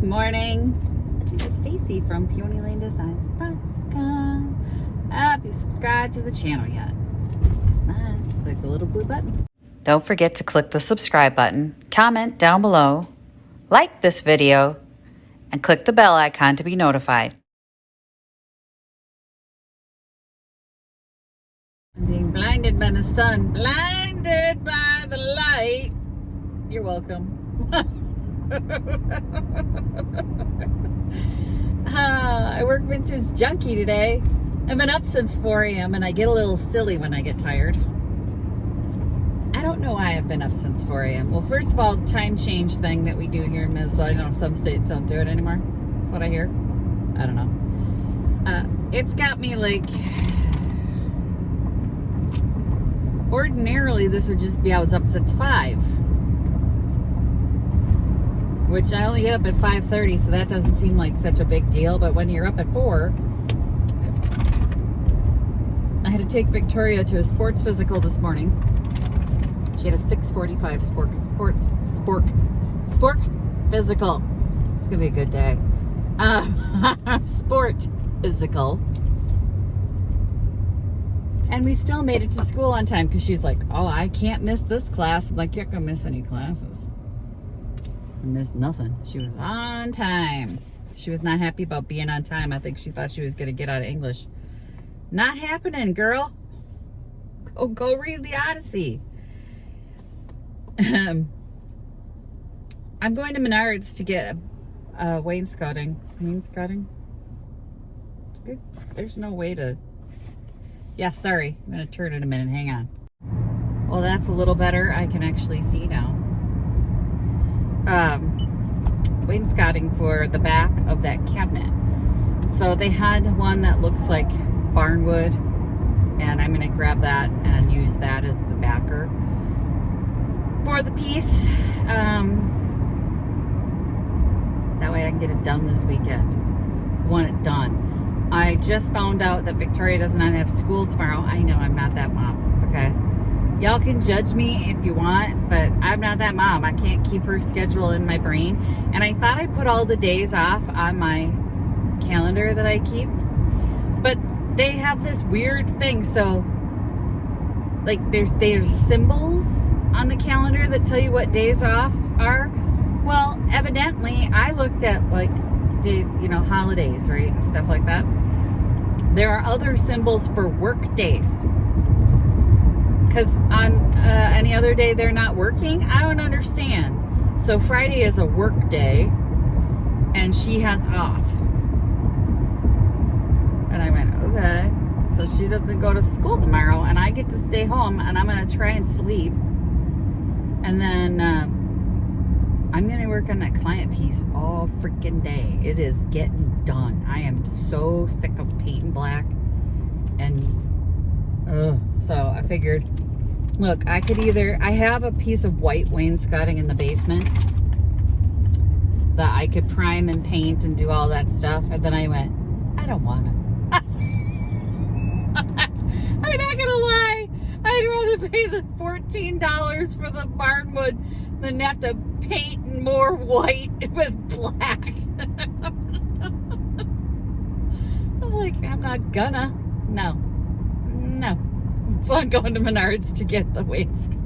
morning. This is Stacy from PeonyLaneDesigns.com. Have you subscribed to the channel yet? Click the little blue button. Don't forget to click the subscribe button, comment down below, like this video, and click the bell icon to be notified. I'm being blinded by the sun, blinded by the light. You're welcome. I work vintage junkie today. I've been up since 4 a.m. and I get a little silly when I get tired. I don't know why I've been up since 4 a.m. Well, first of all, the time change thing that we do here in Minnesota, I know some states don't do it anymore. That's what I hear. I don't know. It's got me like, ordinarily this would just be I was up since 5. Which I only get up at 5:30, so that doesn't seem like such a big deal. But when you're up at 4, I had to take Victoria to a sports physical this morning. She had a 6:45 sport physical. It's gonna be a good day. Sport physical. And we still made it to school on time because she's like, "Oh, I can't miss this class." I'm like, "You're not gonna miss any classes." I missed nothing. She was on time. She was not happy about being on time. I think she thought she was going to get out of English. Not happening, girl. Go read the Odyssey. I'm going to Menards to get wainscoting. Wainscoting? Good. There's no way to... Yeah, sorry. I'm going to turn in a minute. Hang on. Well, that's a little better. I can actually see now. Wainscoting for the back of that cabinet. So they had one that looks like barnwood, and I'm going to grab that and use that as the backer for the piece. That way I can get it done this weekend. I want it done. I just found out that Victoria does not have school tomorrow. I know I'm not that mom, okay? Y'all can judge me if you want, but I'm not that mom. I can't keep her schedule in my brain. And I thought I put all the days off on my calendar that I keep. But they have this weird thing. So, like, there's symbols on the calendar that tell you what days off are. Well, evidently, I looked at, like, holidays, right? And stuff like that. There are other symbols for work days. Because on any other day they're not working? I don't understand. So Friday is a work day, and she has off. And I went, okay. So she doesn't go to school tomorrow, and I get to stay home, and I'm going to try and sleep. And then I'm going to work on that client piece all freaking day. It is getting done. I am so sick of painting black. And so I figured, look, I have a piece of white wainscoting in the basement that I could prime and paint and do all that stuff. And then I went, I don't want to. I'm not going to lie. I'd rather pay the $14 for the barnwood than have to paint more white with black. I'm like, I'm not gonna. No. So I'm going to Menards to get the wainscoting.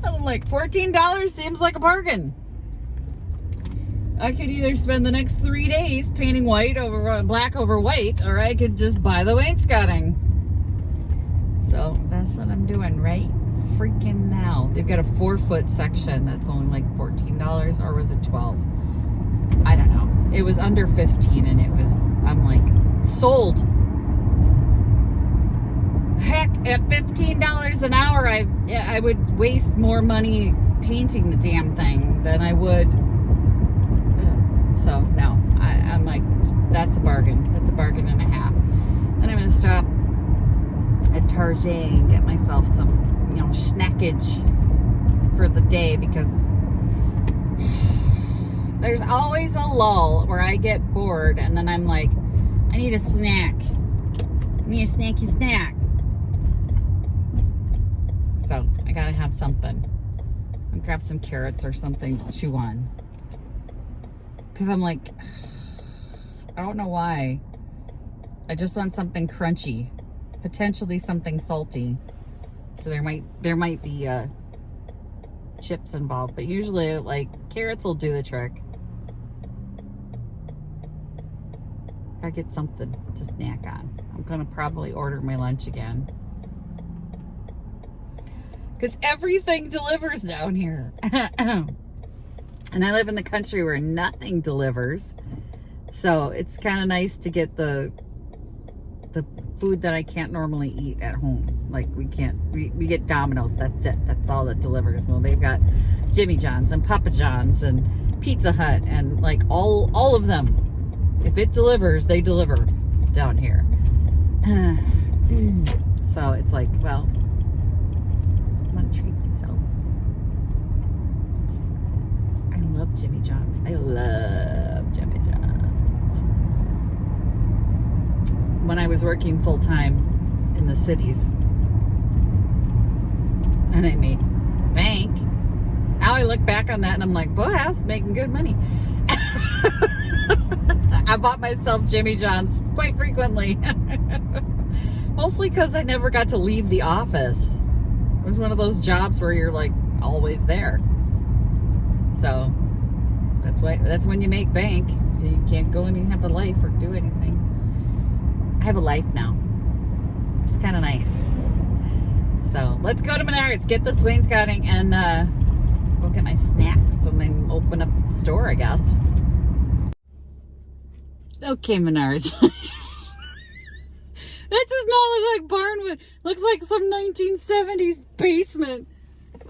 I'm like, $14 seems like a bargain. I could either spend the next 3 days painting black over white, or I could just buy the wainscoting. So that's what I'm doing right freaking now. They've got a 4-foot section that's only like $14, or was it 12? I don't know. It was under 15, and I'm like, sold. Heck, at $15 an hour, I would waste more money painting the damn thing than I would. So, no. I'm like, that's a bargain. That's a bargain and a half. Then I'm going to stop at Target and get myself some, snackage for the day, because there's always a lull where I get bored, and then I'm like, I need a snack. I need a snacky snack. So I gotta have something. I'll grab some carrots or something to chew on. Because I'm like, I don't know why. I just want something crunchy. Potentially something salty. So there might be chips involved. But usually, like, carrots will do the trick. I get something to snack on. I'm gonna probably order my lunch again. Because everything delivers down here. And I live in the country where nothing delivers. So it's kind of nice to get the food that I can't normally eat at home. Like we get Domino's, that's it. That's all that delivers. Well, they've got Jimmy John's and Papa John's and Pizza Hut and like all of them. If it delivers, they deliver down here. So it's like, well, I'm gonna treat myself. I love Jimmy John's. I love Jimmy John's. When I was working full time in the cities, and I made bank. Now I look back on that and I'm like, boy, I was making good money. I bought myself Jimmy John's quite frequently. Mostly because I never got to leave the office. It was one of those jobs where you're like always there. So that's when you make bank. So you can't go and have a life or do anything. I have a life now. It's kind of nice. So let's go to Menards, get this wainscoting, and go get my snacks and then open up the store, I guess. Okay, Menards. That does not look like barnwood. Looks like some 1970s basement.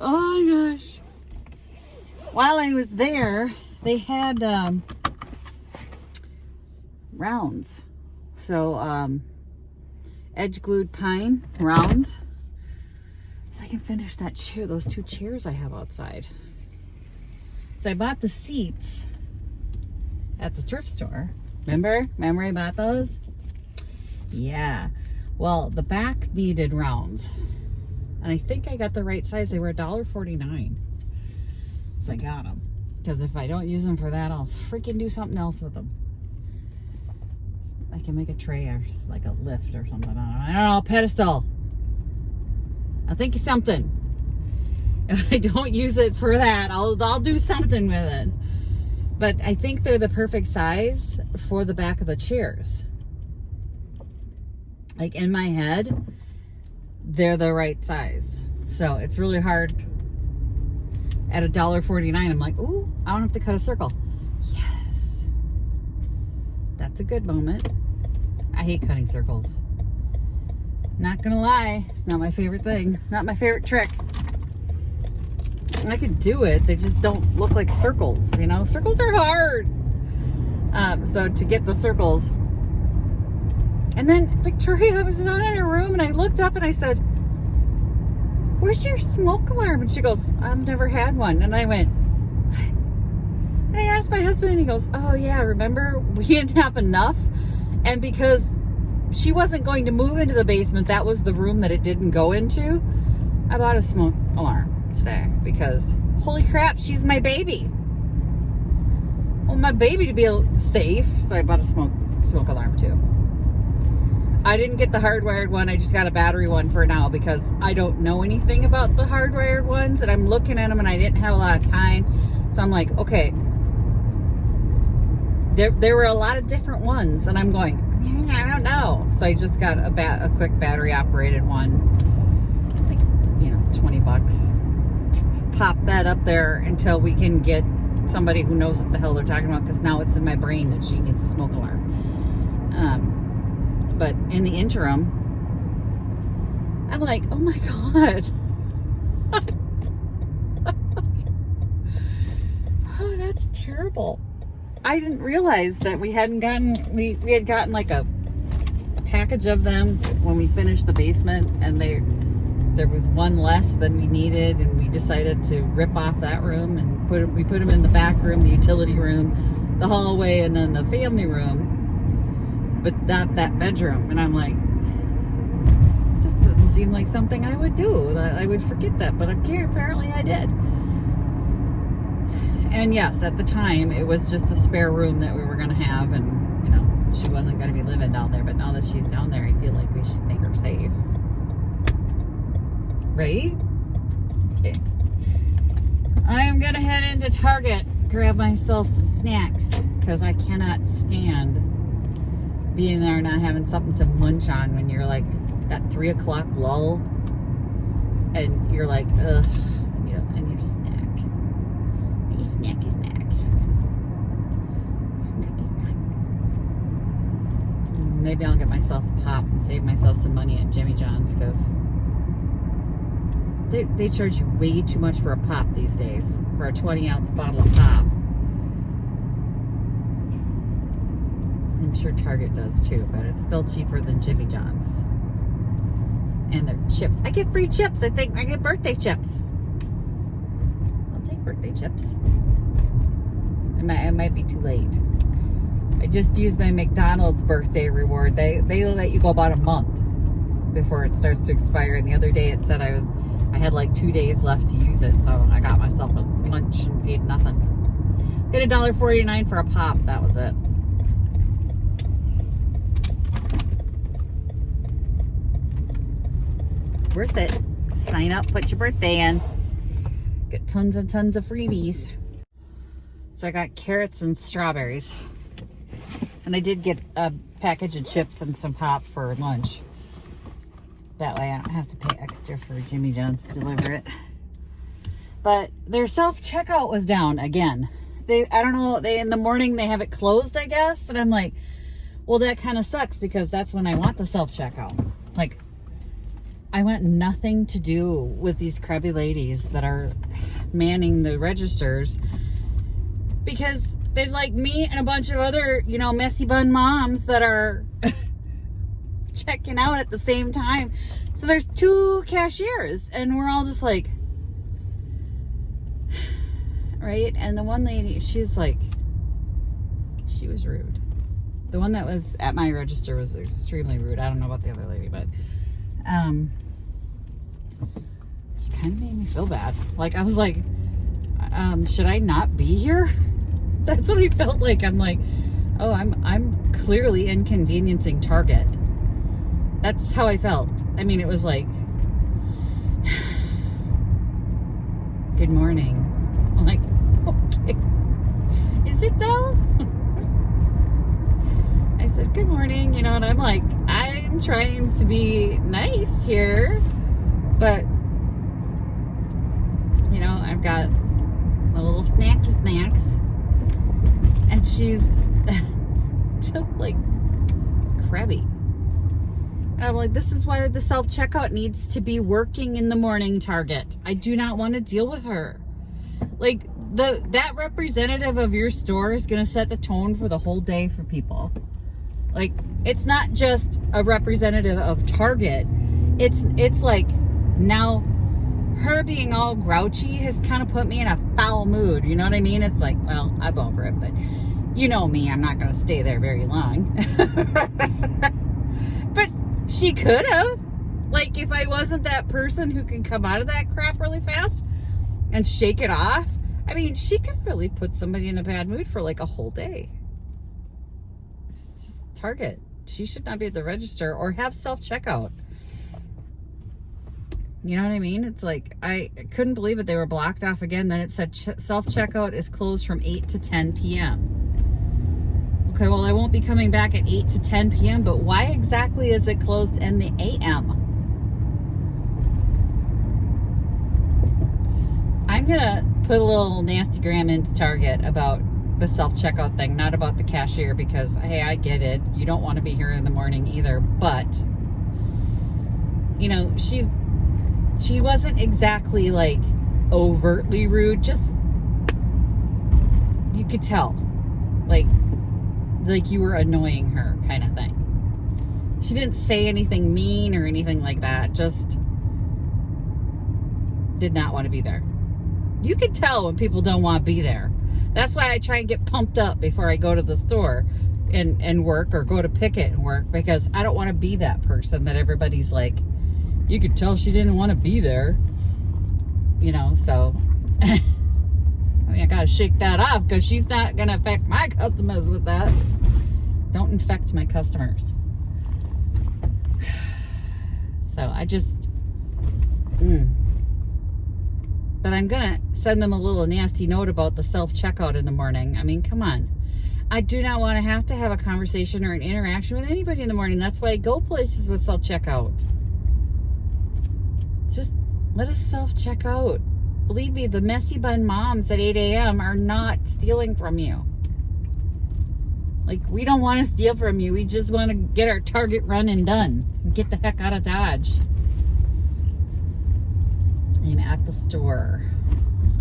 Oh my gosh. While I was there, they had rounds. So edge glued pine rounds. So I can finish that chair, those 2 chairs I have outside. So I bought the seats at the thrift store. Remember I bought those? Yeah. Well, the back needed rounds. And I think I got the right size. They were $1.49. So I got them. Because if I don't use them for that, I'll freaking do something else with them. I can make a tray or like a lift or something. I don't know, a pedestal. I'll think of something. If I don't use it for that, I'll do something with it. But I think they're the perfect size for the back of the chairs. Like in my head, they're the right size. So it's really hard. At $1.49, I'm like, ooh, I don't have to cut a circle. Yes. That's a good moment. I hate cutting circles. Not gonna lie, it's not my favorite thing. Not my favorite trick. I could do it, they just don't look like circles, you know? Circles are hard. So to get the circles. And then Victoria was down in her room and I looked up and I said, where's your smoke alarm? And she goes, I've never had one. And I went, and I asked my husband and he goes, oh yeah, remember we didn't have enough? And because she wasn't going to move into the basement, that was the room that it didn't go into, I bought a smoke alarm today because holy crap, she's my baby. Well, my baby to be safe, so I bought a smoke alarm too. I didn't get the hardwired one. I just got a battery one for now because I don't know anything about the hardwired ones and I'm looking at them and I didn't have a lot of time. So I'm like, okay, there were a lot of different ones and I'm going, I don't know. So I just got a quick battery operated one, like, you know, $20. Pop that up there until we can get somebody who knows what the hell they're talking about because now it's in my brain that she needs a smoke alarm. But in the interim, I'm like, oh my God. Oh, that's terrible. I didn't realize that we hadn't gotten, we had gotten like a package of them when we finished the basement and there was one less than we needed and we decided to rip off that room and we put them in the back room, the utility room, the hallway, and then the family room. But not that bedroom. And I'm like, it just doesn't seem like something I would do. I would forget that, but apparently I did. And yes, at the time, it was just a spare room that we were going to have, and, you know, she wasn't going to be living down there. But now that she's down there, I feel like we should make her safe. Right? Okay. I am going to head into Target, grab myself some snacks, because I cannot stand being there and not having something to munch on when you're like that 3 o'clock lull, and you're like, ugh, you know, I need a snack. Snacky snack. Snacky snack. Maybe I'll get myself a pop and save myself some money at Jimmy John's, because they charge you way too much for a pop these days, for a 20-ounce bottle of pop. I'm sure Target does too, but it's still cheaper than Jimmy John's. And their chips. I get free chips. I think I get birthday chips. I'll take birthday chips. It might be too late. I just used my McDonald's birthday reward. They let you go about a month before it starts to expire. And the other day it said I had like 2 days left to use it, so I got myself a lunch and paid nothing. Paid $1.49 for a pop. That was it. Worth it. Sign up, put your birthday in. Get tons and tons of freebies. So I got carrots and strawberries. And I did get a package of chips and some pop for lunch. That way I don't have to pay extra for Jimmy John's to deliver it. But their self-checkout was down again. I don't know, in the morning they have it closed, I guess. And I'm like, well, that kind of sucks, because that's when I want the self-checkout. Like, I want nothing to do with these crabby ladies that are manning the registers, because there's like me and a bunch of other, you know, messy bun moms that are checking out at the same time. So there's 2 cashiers, and we're all just like, right? And the one lady, she's like, she was rude. The one that was at my register was extremely rude. I don't know about the other lady, but she kind of made me feel bad. Like, I was like, should I not be here? That's what I felt like. I'm like, oh, I'm clearly inconveniencing Target. That's how I felt. I mean, it was like, good morning. I'm like, okay. Is it though? I said, good morning, you know, and I'm like, I'm trying to be nice here, but, you know, I've got a little snacky snacks, and she's just like crabby. And I'm like, this is why the self-checkout needs to be working in the morning, Target. I do not want to deal with her. Like, that representative of your store is going to set the tone for the whole day for people. Like, it's not just a representative of Target. It's like, now her being all grouchy has kind of put me in a foul mood. You know what I mean? It's like, well, I'm over it, but you know me, I'm not going to stay there very long. But she could have. Like, if I wasn't that person who can come out of that crap really fast and shake it off, I mean, she could really put somebody in a bad mood for like a whole day. It's just Target. She should not be at the register or have self-checkout. You know what I mean? It's like, I couldn't believe it. They were blocked off again. Then it said self-checkout is closed from 8 to 10 p.m. Okay, well, I won't be coming back at 8 to 10 p.m., but why exactly is it closed in the a.m.? I'm going to put a little nasty gram into Target about the self-checkout thing, not about the cashier, because, hey, I get it. You don't want to be here in the morning either, but, you know, she wasn't exactly, like, overtly rude. Just, you could tell. Like you were annoying her kind of thing. She didn't say anything mean or anything like that. Just did not want to be there. You could tell when people don't want to be there. That's why I try and get pumped up before I go to the store and work, or go to Picket and work, because I don't want to be that person that everybody's like, you could tell she didn't want to be there. You know, so I mean, I gotta shake that off because she's not gonna affect my customers with that. Don't infect my customers. So I just, but I'm gonna send them a little nasty note about the self-checkout in the morning. I mean, come on. I do not want to have a conversation or an interaction with anybody in the morning. That's why I go places with self-checkout. Just let us self-checkout. Believe me, the messy bun moms at 8 a.m. are not stealing from you. Like, we don't want to steal from you. We just want to get our Target run and done. And get the heck out of Dodge. I'm at the store.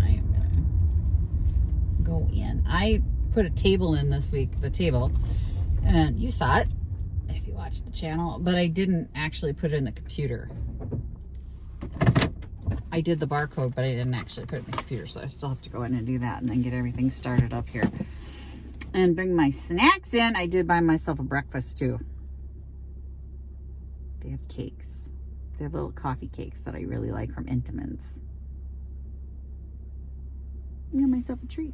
I am gonna go in. I put a table in this week, the table, and you saw it if you watched the channel, but I didn't actually put it in the computer. I did the barcode, but I didn't actually put it in the computer, so I still have to go in and do that and then get everything started up here and bring my snacks in. I did buy myself a breakfast too. They have cakes. They have little coffee cakes that I really like from Intimans. I got myself a treat.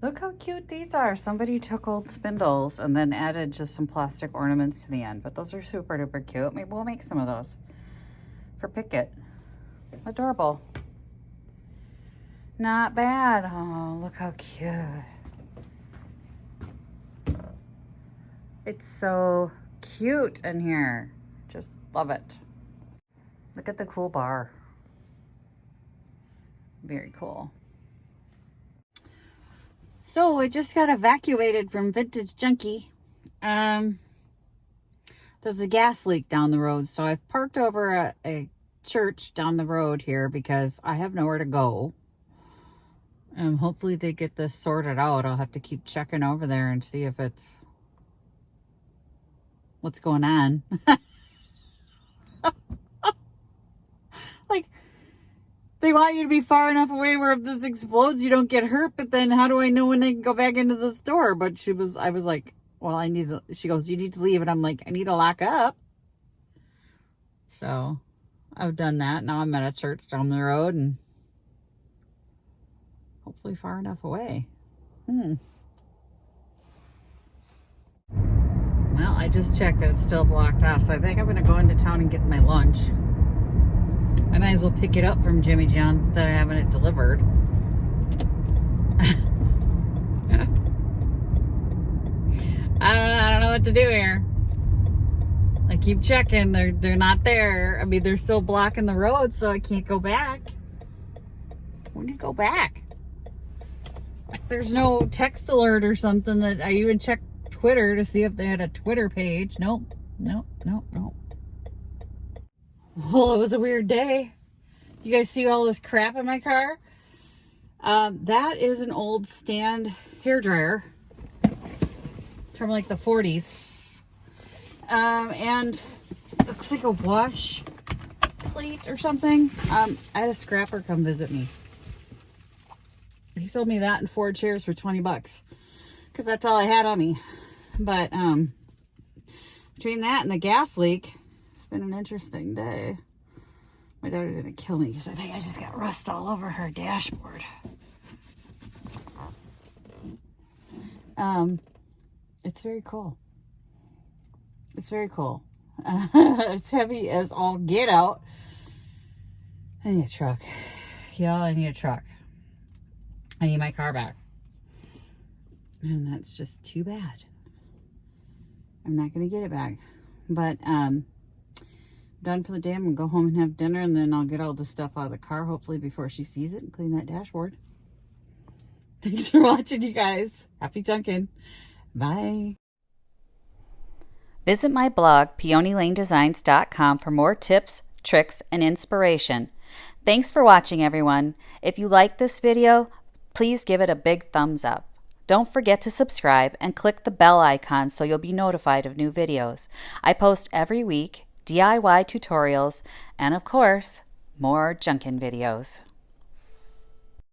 Look how cute these are. Somebody took old spindles and then added just some plastic ornaments to the end, but those are super duper cute. Maybe we'll make some of those for Picket. Adorable. Not bad. Oh, look how cute. It's so cute in here. Just love it. Look at the cool bar. Very cool. So I just got evacuated from Vintage Junkie. There's a gas leak down the road, so I've parked over a church down the road here because I have nowhere to go. Hopefully they get this sorted out. I'll have to keep checking over there and see if it's what's going on. Like, they want you to be far enough away where if this explodes you don't get hurt, but then how do I know when I can go back into the store? But I was like, well, she goes, you need to leave, and I'm like, I need to lock up. So I've done that. Now I'm at a church down the road and hopefully far enough away. Well, I just checked and it's still blocked off, so I think I'm going to go into town and get my lunch. I might as well pick it up from Jimmy John's instead of having it delivered. I don't know what to do here. I keep checking. They're not there. I mean, they're still blocking the road, so I can't go back. When do you go back? Like, there's no text alert or something that I even checked Twitter to see if they had a Twitter page. Nope. Well, it was a weird day. You guys see all this crap in my car? That is an old stand hairdryer from like the 40s. And looks like a wash plate or something. I had a scrapper come visit me. He sold me that and 4 chairs for $20 because that's all I had on me. But between that and the gas leak, it's been an interesting day. My daughter's gonna kill me because I think I just got rust all over her dashboard. It's very cool. It's very cool. It's heavy as all get out. I need a truck. Y'all, I need a truck. I need my car back. And that's just too bad. I'm not going to get it back. But I'm done for the day. I'm going to go home and have dinner, and then I'll get all the stuff out of the car, hopefully before she sees it, and clean that dashboard. Thanks for watching, you guys. Happy junking. Bye. Visit my blog, peonylanedesigns.com, for more tips, tricks, and inspiration. Thanks for watching, everyone. If you like this video, please give it a big thumbs up. Don't forget to subscribe and click the bell icon so you'll be notified of new videos. I post every week DIY tutorials and, of course, more junkin' videos.